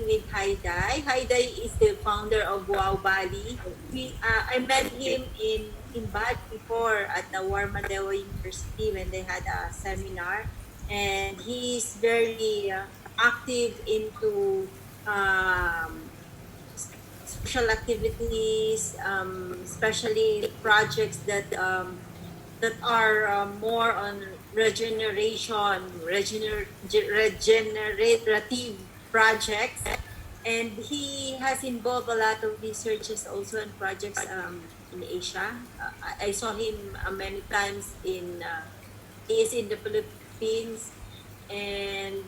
with HanDr. HanDr is the founder of Bali. I met him in Bali before at the Warmadewa University when they had a seminar, and he's very active into social activities, especially projects that are more on regenerative projects, and he has involved a lot of researches also in projects in Asia. I saw him many times he is in the Philippines, and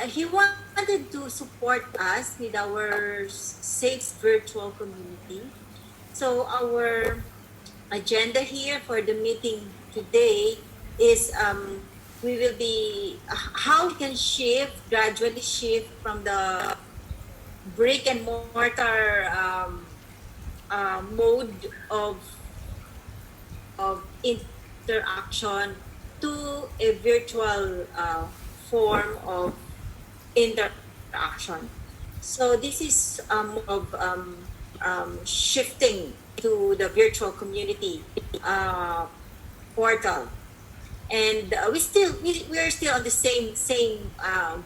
he wanted to support us with our safe virtual community. So our agenda here for the meeting today is we will be how we can gradually shift from the brick and mortar mode of interaction to a virtual form of interaction. So this is of shifting to the virtual community portal, and we are still on the same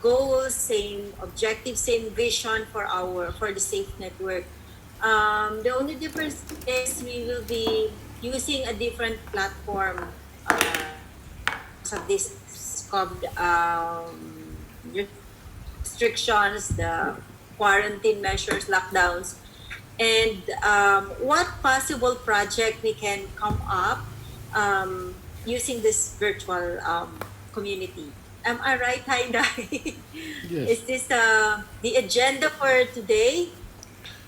goals, same objectives, same vision for the safe network. The only difference is we will be using a different platform of this COVID restrictions, the quarantine measures, lockdowns, and what possible project we can come up using this virtual community. Am I right, HanDr? Yes. Is this the agenda for today?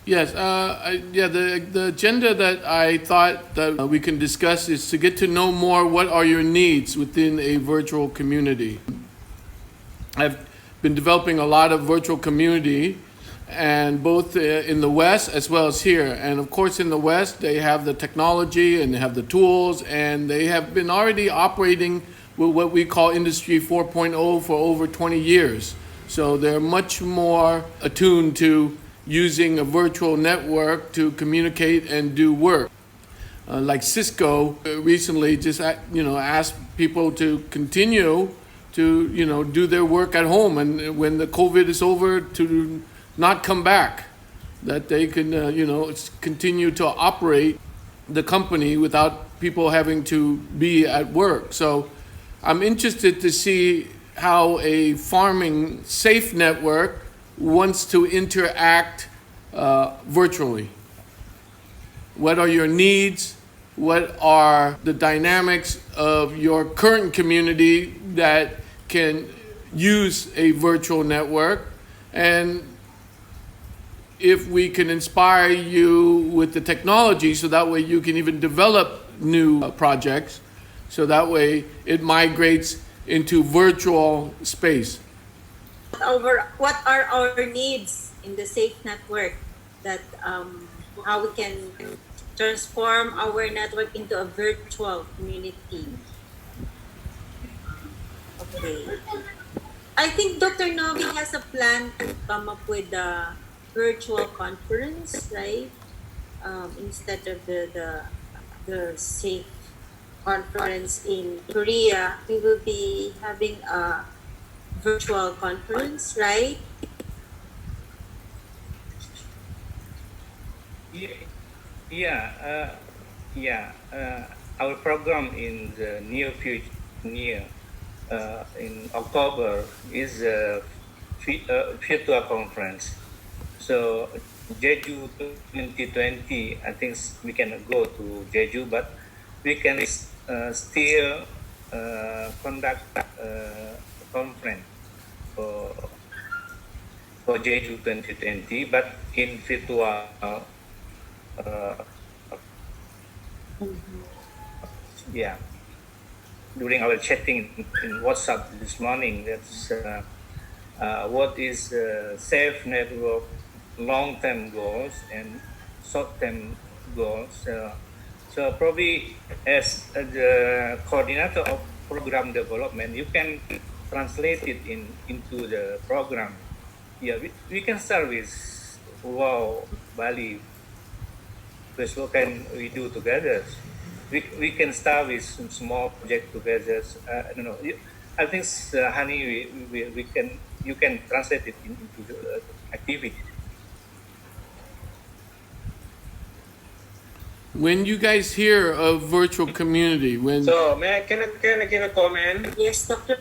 Yes. The agenda that I thought that we can discuss is to get to know more what are your needs within a virtual community. I've been developing a lot of virtual community, and both in the West as well as here. And of course, in the West, they have the technology and they have the tools, and they have been already operating with what we call Industry 4.0 for over 20 years. So they're much more attuned to using a virtual network to communicate and do work. Like Cisco recently just asked people to continue to do their work at home, and when the COVID is over, to not come back, that they can continue to operate the company without people having to be at work. So I'm interested to see how a farming safe network wants to interact virtually. What are your needs? What are the dynamics of your current community that can use a virtual network? And if we can inspire you with the technology, so that way you can even develop new projects, so that way it migrates into virtual space. What are our needs in the safe network, that how we can transform our network into a virtual community? Okay. I think Dr. Novi has a plan to come up with a virtual conference, right? Instead of the safe conference in Korea, we will be having a virtual conference, right? Our program in the near future, in October, is a virtual conference. So Jeju 2020, I think we can go to Jeju, but we can still conduct a conference for Jeju 2020, but in virtual. During our chatting in WhatsApp this morning, that's what is safe network long-term goals and short-term goals. So probably as the coordinator of program development, you can translate it into the program. yeah, we can start with, wow, Bali. Because what can we do together? We can start with some small project together. I don't know. I think, honey, we can, you can translate it into the activity. When you guys hear of virtual community, So can I give a comment? Yes, Dr.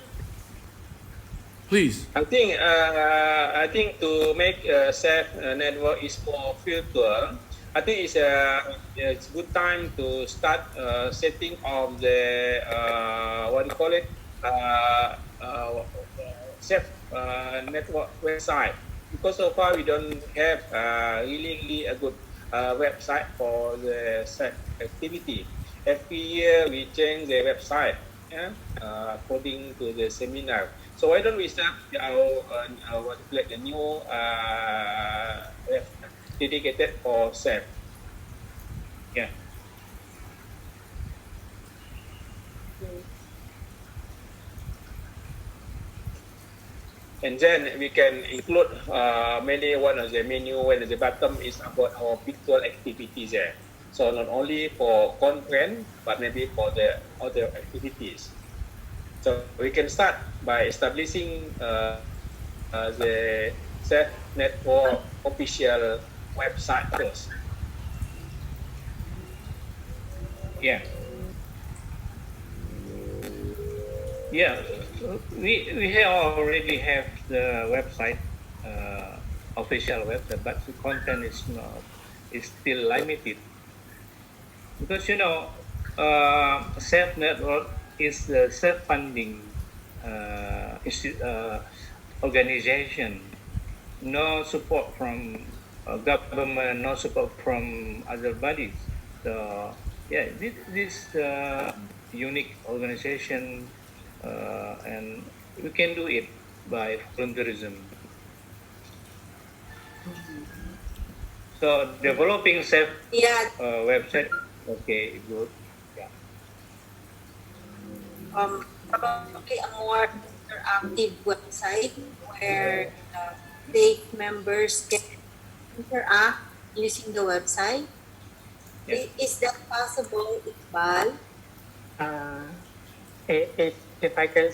please. I think to make a safe network is more virtual. I think it's good time to start setting of the what do you call it, safe network website, because so far we don't have really a good website for the safe activity. Every year we change the website, yeah, according to the seminar. So why don't we start like a new dedicated for SAP? Yeah. And then we can include maybe one of the menu when at the bottom is about our virtual activities there. So not only for content, but maybe for the other activities. So we can start by establishing the SAP network official website first. Yeah. Yeah, we already have the website, official website, but the content is still limited, because self network is the self funding organization, no support from government, no support from other bodies. So yeah, this unique organization, and we can do it by volunteerism. So developing self Yeah, website, okay, good. Yeah. probably a more interactive website where state members can interact using the website. Yeah. Is that possible, Iqbal? Uh, if I can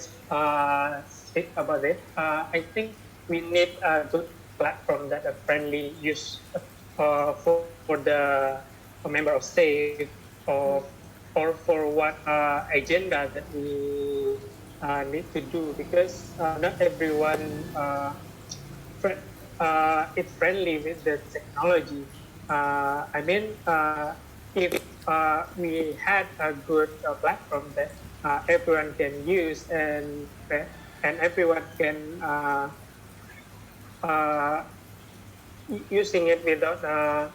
speak about it, I think we need a good platform that are friendly use for the member of state, or for what agenda that we need to do, because not everyone is friendly with the technology. I mean, if we had a good platform that everyone can use, and everyone can using it without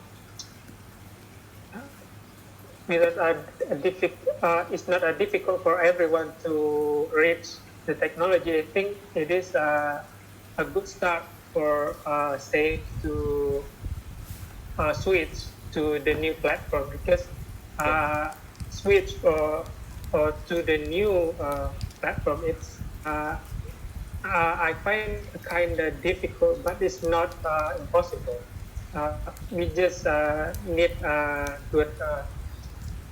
it's not difficult for everyone to reach the technology. I think it is a good start for say to switch to the new platform, because switch or to the new platform, it's I find kind of difficult, but it's not impossible. We just need a good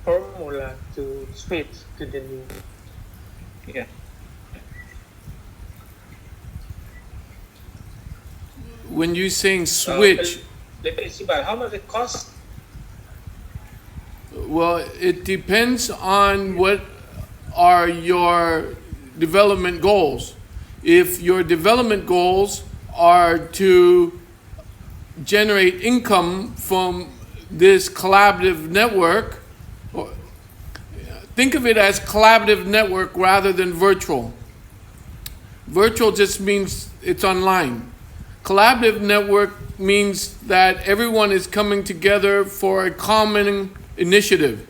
formula to switch to the new. Yeah. When you're saying switch, How much it cost? well, it depends on what are your development goals. If your development goals are to generate income from this collaborative network, think of it as collaborative network rather than virtual. Virtual just means it's online. Collaborative network means that everyone is coming together for a common initiative.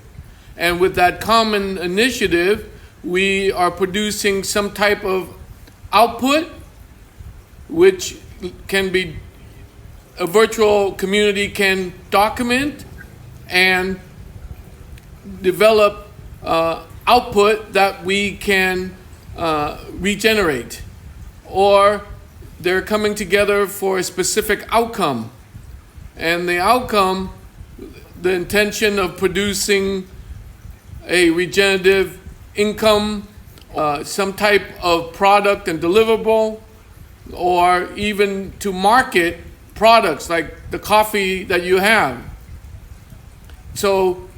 And with that common initiative, we are producing some type of output, which can be a virtual community can document and develop output that we can regenerate. Or they're coming together for a specific outcome. And the outcome, the intention of producing a regenerative income, some type of product and deliverable, or even to market products like the coffee that you have. So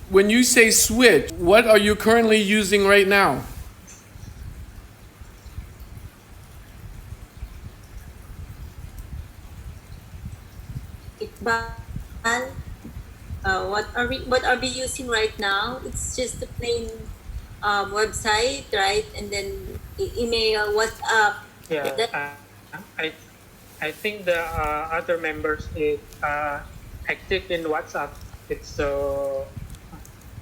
when you say switch, what are you currently using right now? Iqbal, what are we using right now? It's just a plain website, right? And then email, WhatsApp. Yeah, I think the other members is active in WhatsApp. It's so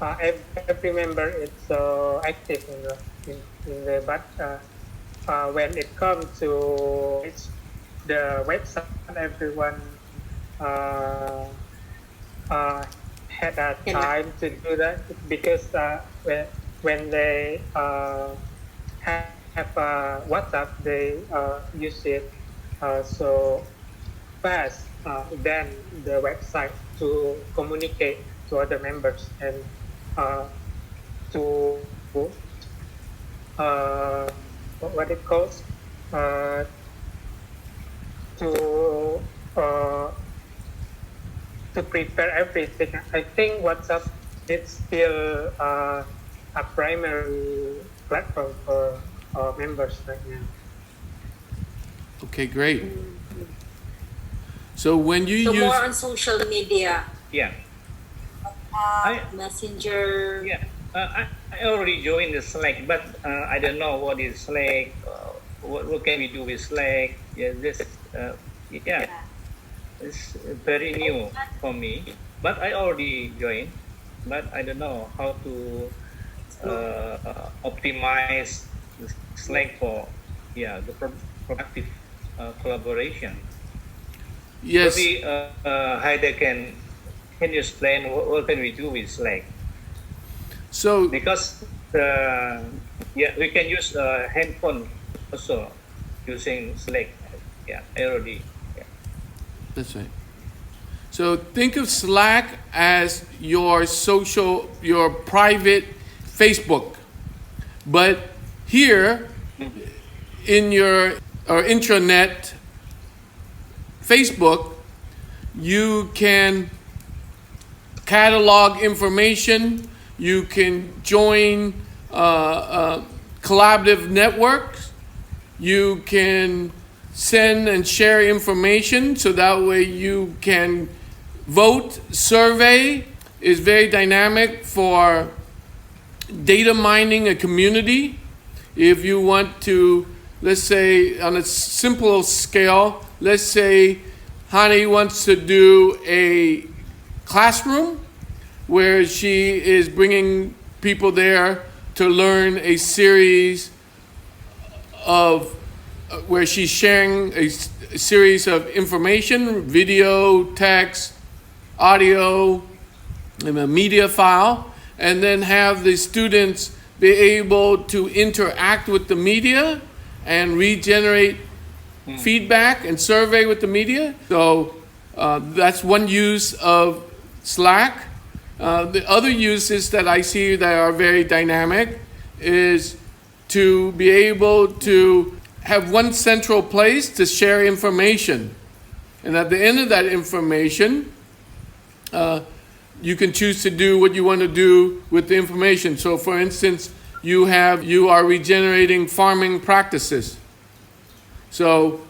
every member is so active in the but when it comes to the website, everyone had a time to do that because when they have WhatsApp, they use it so fast than the website to communicate to other members and to what it calls to prepare everything. I think WhatsApp is still a primary platform for our members right now. Okay, great. So when you So use... more on social media, Yeah. Messenger. Yeah. I already joined the Slack, but I don't know what is Slack. What can we do with Slack? Yeah, it's very new for me. But I already joined. But I don't know how to optimize the Slack for the productive collaboration. Yes. Maybe HanDr can you explain what can we do with Slack? So Because we can use handphone also using Slack. Yeah, I already. Yeah. that's right. So think of Slack as your private Facebook. But here in your intranet Facebook, you can catalog information, you can join collaborative networks, you can send and share information so that way you can vote. Survey is very dynamic for data mining a community. If you want to, let's say on a simple scale, let's say Hani wants to do a classroom where she is bringing people there to learn a series of where she's sharing a series of information, video, text, audio, and a media file, and then have the students be able to interact with the media and regenerate feedback and survey with the media. So that's one use of Slack. The other uses that I see that are very dynamic is to be able to have one central place to share information. And at the end of that information, you can choose to do what you want to do with the information. So for instance, you are regenerating farming practices. So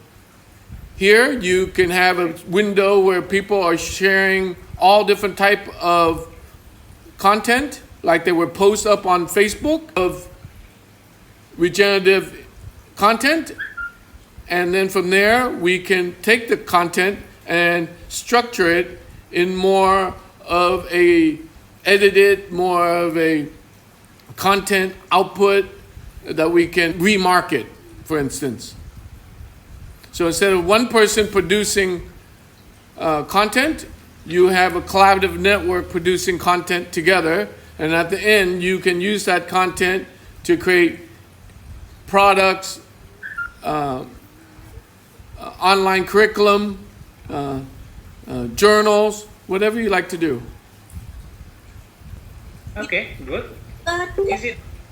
here you can have a window where people are sharing all different type of content, like they would post up on Facebook of regenerative content. And then from there, we can take the content and structure it in more of a edited, more of a content output that we can remarket, for instance. So instead of one person producing content, you have a collaborative network producing content together. And at the end, you can use that content to create products, online curriculum, journals, whatever you like to do. Okay, good. But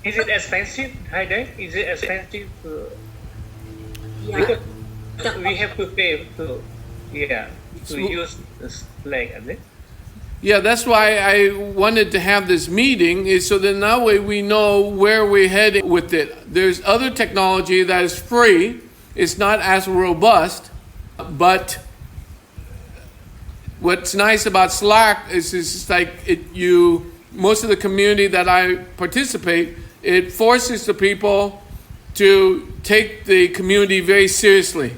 Is it expensive, HanDr? Is it expensive? yeah, Because we have to pay to use this like this. Yeah, that's why I wanted to have this meeting, is so that that way we know where we're heading with it. There's other technology that is free. It's not as robust, but what's nice about Slack is it's like most of the community that I participate, it forces the people to take the community very seriously.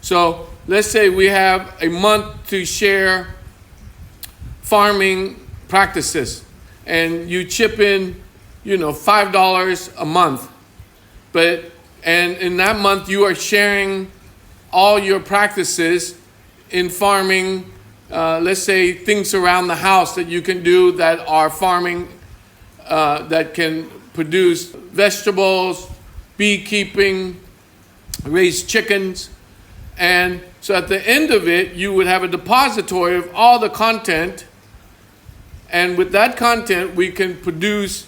So let's say we have a month to share farming practices, and you chip in, $5 a month. And in that month you are sharing all your practices in farming, let's say things around the house that you can do that are farming, that can produce vegetables, beekeeping, raise chickens. And so at the end of it, you would have a depository of all the content. And with that content, we can produce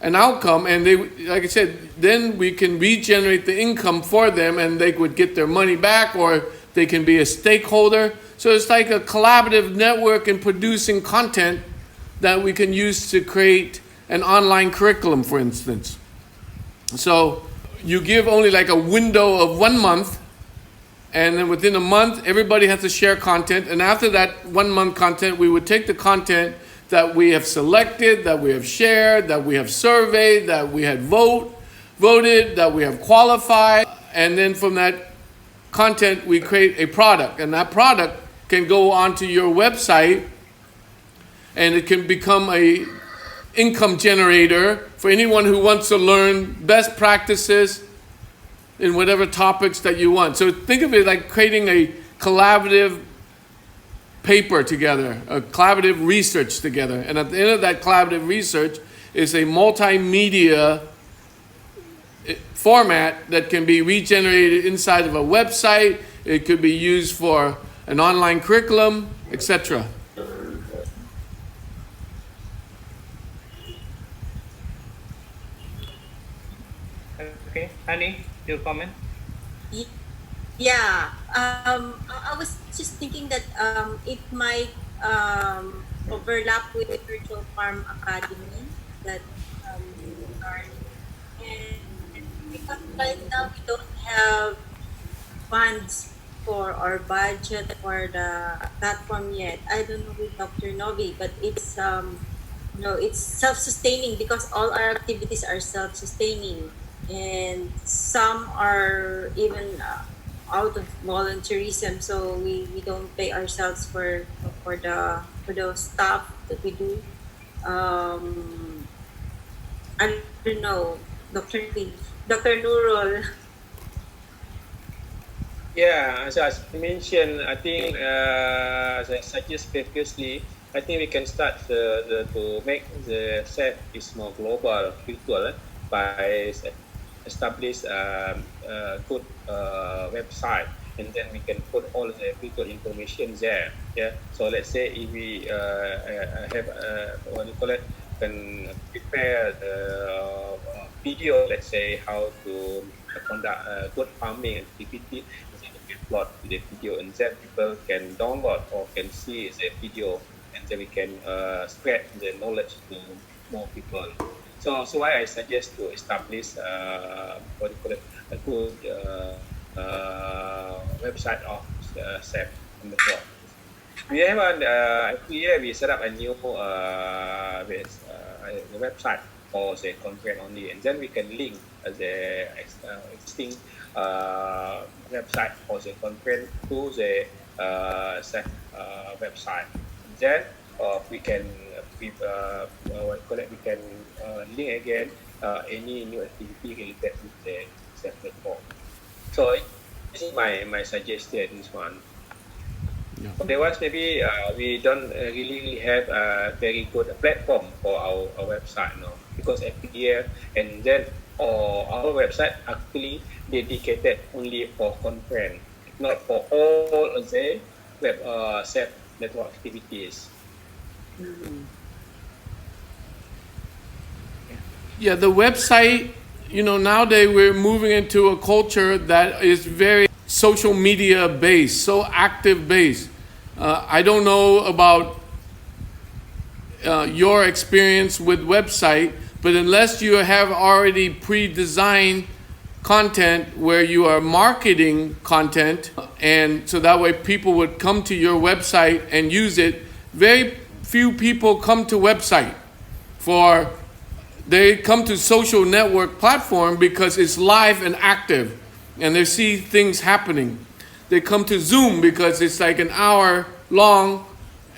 an outcome. And they, like I said, then we can regenerate the income for them, and they would get their money back, or they can be a stakeholder. So it's like a collaborative network in producing content that we can use to create an online curriculum, for instance. So you give only like a window of 1 month, and then within a month, everybody has to share content. And after that 1 month content, we would take the content that we have selected, that we have shared, that we have surveyed, that we had voted, that we have qualified. And then from that content, we create a product. And that product can go onto your website, and it can become a income generator for anyone who wants to learn best practices in whatever topics that you want. So think of it like creating a collaborative paper together, a collaborative research together. And at the end of that collaborative research is a multimedia format that can be regenerated inside of a website. It could be used for an online curriculum, etc. Okay, Honey, your comment? yeah. I was just thinking that it might overlap with the Virtual Farm Academy that we are, and because right now we don't have funds for our budget for the platform yet. I don't know with Dr. Novi, but it's it's self-sustaining because all our activities are self-sustaining, and some are even out of volunteerism. So we don't pay ourselves for the stuff that we do. I don't know, Dr. Nurul. Yeah, as I mentioned, I think as I suggested previously, I think we can start to make the set is more global, virtual, by establish a good website, and then we can put all the virtual information there. Yeah. So let's say if we have what do you call it, can prepare the video, let's say how to conduct good farming activity. Plot the video, and then people can download or can see the video, and then we can spread the knowledge to more people. So why I suggest to establish what do you call it, a good website of SEP on the board. We have every year we set up a new website for the conference only, and then we can link the existing website for the conference to the website. And then we can we can link again any new activity related with the platform. So this is my suggestion. This one. Yeah. Otherwise, maybe we don't really have a very good platform for our website, no, because every year, and then or our website actually dedicated only for conference, not for all of the web set network activities. Yeah, the website, nowadays we're moving into a culture that is very social media based, so active based. I don't know about your experience with website, but unless you have already pre-designed content where you are marketing content, and so that way people would come to your website and use it, very few people come to website they come to social network platform because it's live and active and they see things happening. They come to Zoom because it's like an hour long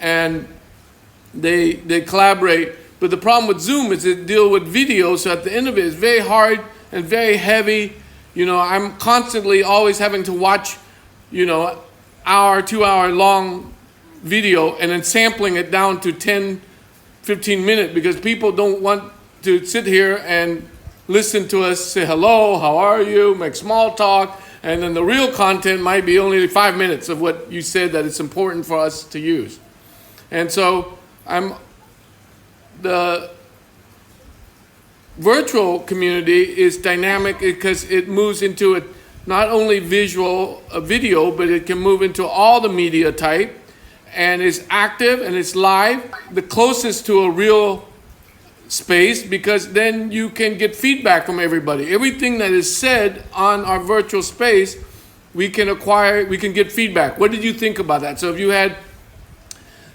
and they collaborate. But the problem with Zoom is it deals with video, so at the end of it, it's very hard and very heavy. I'm constantly always having to watch, hour, 2 hour long video and then sampling it down to 10, 15 minutes because people don't want to sit here and listen to us say hello, how are you, make small talk, and then the real content might be only 5 minutes of what you said that it's important for us to use. And so the virtual community is dynamic because it moves into not only video, but it can move into all the media type, and it's active and it's live, the closest to a real space, because then you can get feedback from everybody. Everything that is said on our virtual space, we can get feedback. What did you think about that? So if you had,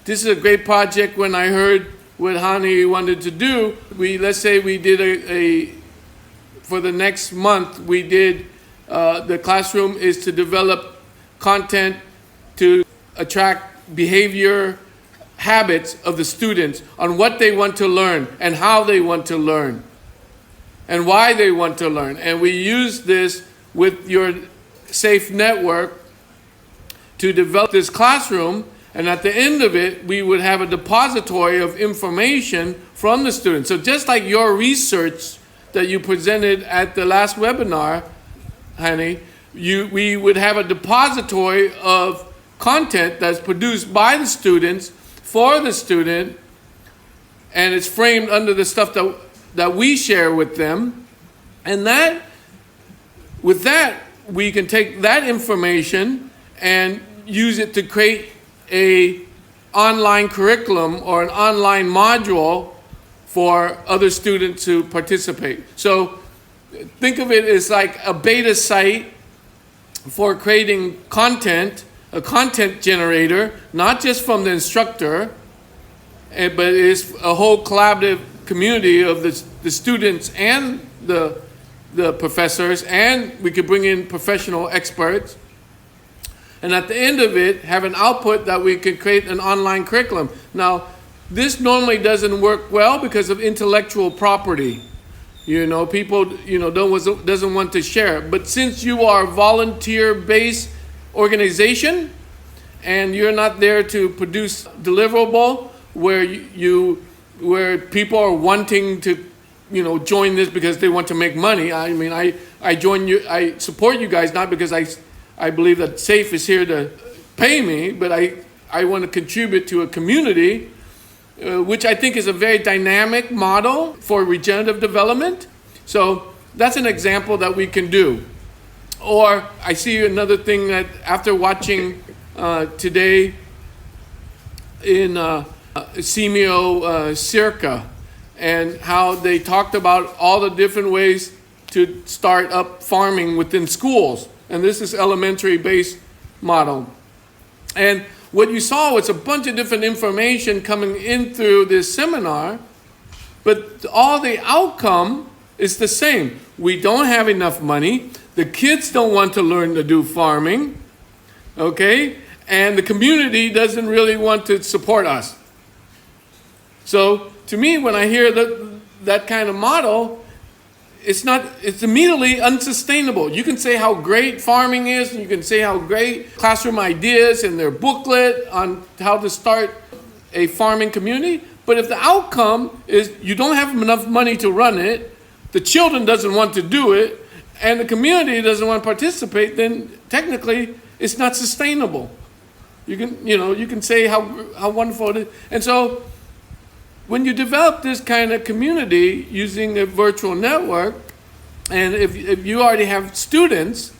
this is a great project. When I heard what Hani wanted to do, let's say we did for the next month, we did, the classroom is to develop content to attract behavior habits of the students on what they want to learn and how they want to learn and why they want to learn. And we use this with your SAFE network to develop this classroom, and at the end of it, we would have a depository of information from the students. So just like your research that you presented at the last webinar, Hani, we would have a depository of content that's produced by the students for the student, and it's framed under the stuff that we share with them. And with that, we can take that information and use it to create a online curriculum or an online module for other students to participate. So think of it as like a beta site for creating content, a content generator, not just from the instructor, but it's a whole collaborative community of the students and the professors, and we could bring in professional experts. And at the end of it, have an output that we could create an online curriculum. Now, this normally doesn't work well because of intellectual property. People, doesn't want to share. But since you are a volunteer-based organization and you're not there to produce deliverable where people are wanting to join this because they want to make money. I mean, I join you, I support you guys not because I believe that SAFE is here to pay me, but I want to contribute to a community which I think is a very dynamic model for regenerative development. So that's an example that we can do. Or I see another thing that after watching today in Simeo Circa, and how they talked about all the different ways to start up farming within schools. And this is elementary-based model. And what you saw was a bunch of different information coming in through this seminar, but all the outcome is the same. We don't have enough money. The kids don't want to learn to do farming, okay? And the community doesn't really want to support us. So to me, when I hear that kind of model, it's immediately unsustainable. You can say how great farming is, and you can say how great classroom ideas and their booklet on how to start a farming community, but if the outcome is you don't have enough money to run it, the children doesn't want to do it, and the community doesn't want to participate, then technically it's not sustainable. You can say how wonderful it is. And so when you develop this kind of community using a virtual network, and if you already have students,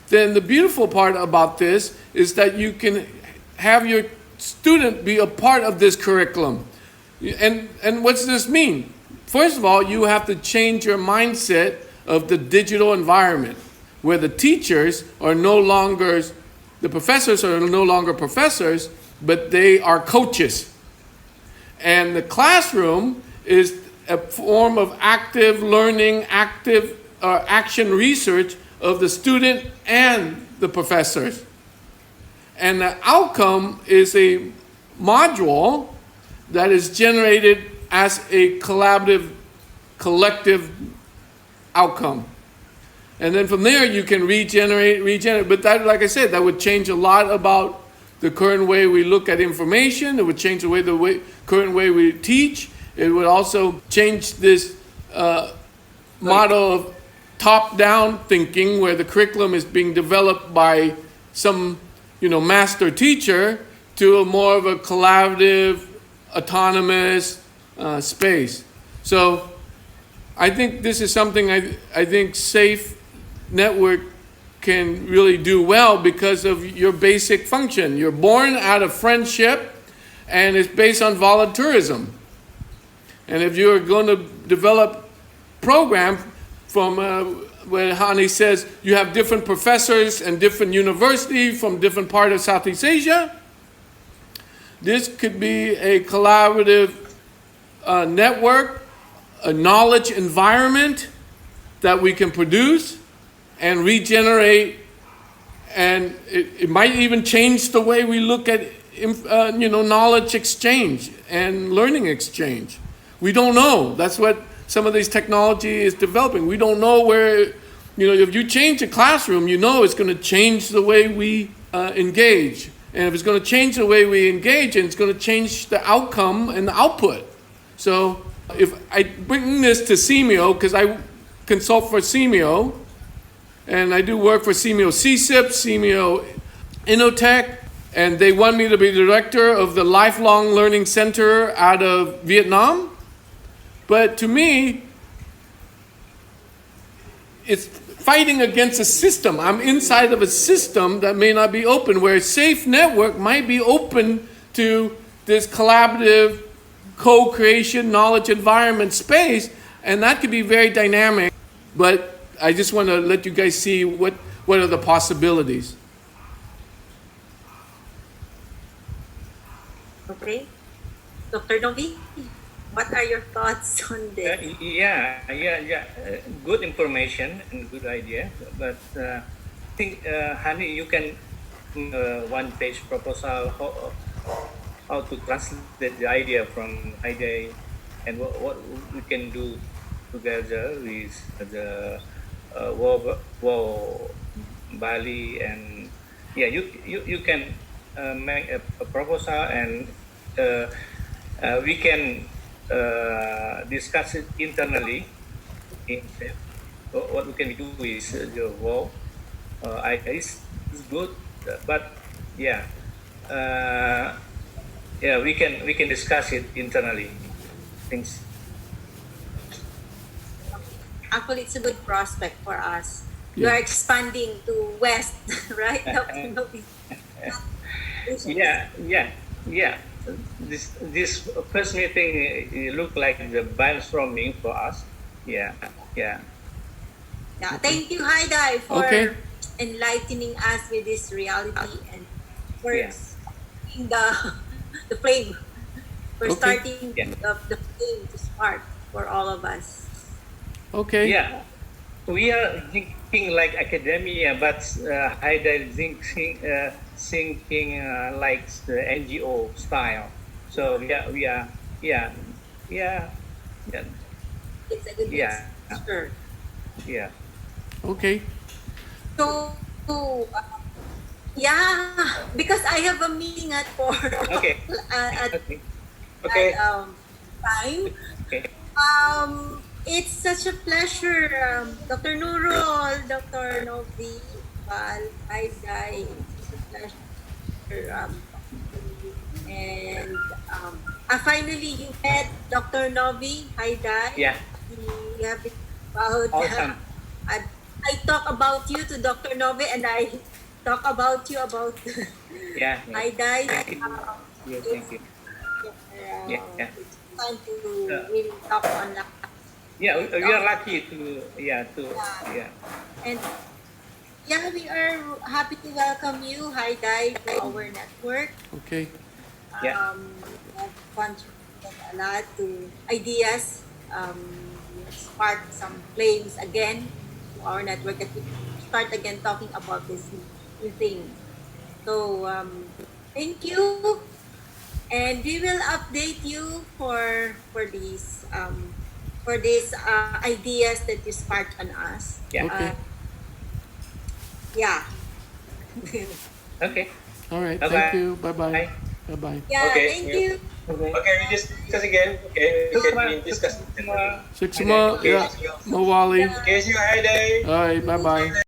then the beautiful part about this is that you can have your student be a part of this curriculum. And what does this mean? First of all, you have to change your mindset of the digital environment, where the teachers are no longer, the professors are no longer professors, but they are coaches. And the classroom is a form of active learning, active action research of the student and the professors. And the outcome is a module that is generated as a collaborative, collective outcome. And then from there you can regenerate. But that, like I said, that would change a lot about the current way we look at information. It would change the current way we teach. It would also change this model of top-down thinking, where the curriculum is being developed by some, master teacher, to a more of a collaborative, autonomous space. So I think this is something I think Safe Network can really do well because of your basic function. You're born out of friendship, and it's based on volunteerism. And if you're going to develop program from where Hani says you have different professors and different universities from different parts of Southeast Asia, this could be a collaborative network, a knowledge environment that we can produce and regenerate, and it might even change the way we look at knowledge exchange and learning exchange. We don't know. That's what some of this technology is developing. We don't know where, if you change a classroom, it's going to change the way we engage. And if it's going to change the way we engage, and it's going to change the outcome and the output. So if I bring this to CMEO, because I consult for CMEO, and I do work for CMEO CSIP, CMEO Innotech, and they want me to be director of the Lifelong Learning Center out of Vietnam. But to me, it's fighting against a system. I'm inside of a system that may not be open, where a Safe Network might be open to this collaborative, co-creation, knowledge environment space, and that could be very dynamic. But I just want to let you guys see what are the possibilities. Okay. Dr. Novi, what are your thoughts on this? Good information and good idea. But I think, Hani, you can one-page proposal how to translate the idea from idea and what we can do together with the Bali, and you can make a proposal, and we can discuss it internally. What we can do is the idea is good, but we can discuss it internally. Thanks. Actually, it's a good prospect for us. We are expanding to West, right? Dr. Novi? This first meeting, it looked like the brainstorming for us. Yeah. Thank you, HanDr, for enlightening us with this reality, and for starting the flame. For starting the flame to spark for all of us. Okay. Yeah, we are thinking like academia, but HanDr thinking like the NGO style. So we are. It's a good mix. Sure. Yeah. Okay. So, because I have a meeting at 4. Okay. At Okay. time. Okay. It's such a pleasure, Dr. Nurul, Dr. Novi, Val, Dai. It's a pleasure. And finally, you met Dr. Novi. Hi, Dai. Yeah, We have been about. awesome. I talk about you to Dr. Novi, and I talk about you about Yeah, Hi, Dai. thank you. Yeah, thank you. Yeah, yeah. It's fun to really talk online. Yeah, we are lucky to, yeah. And yeah, we are happy to welcome you, Hi Dai, to our network. Okay. Yeah. We have contributed a lot to ideas, spark some claims again to our network that we start again talking about this new thing. So thank you, and we will update you for these ideas that you sparked on us. Yeah. Okay. Yeah. Okay. All right. Bye-bye. Thank you. Bye bye. Bye. Bye bye. Yeah, Okay. thank you. Okay, we discuss again. Okay, we can discuss. Six more. Yeah. Mawali. Okay, see you. Hi, day. All right. Bye bye.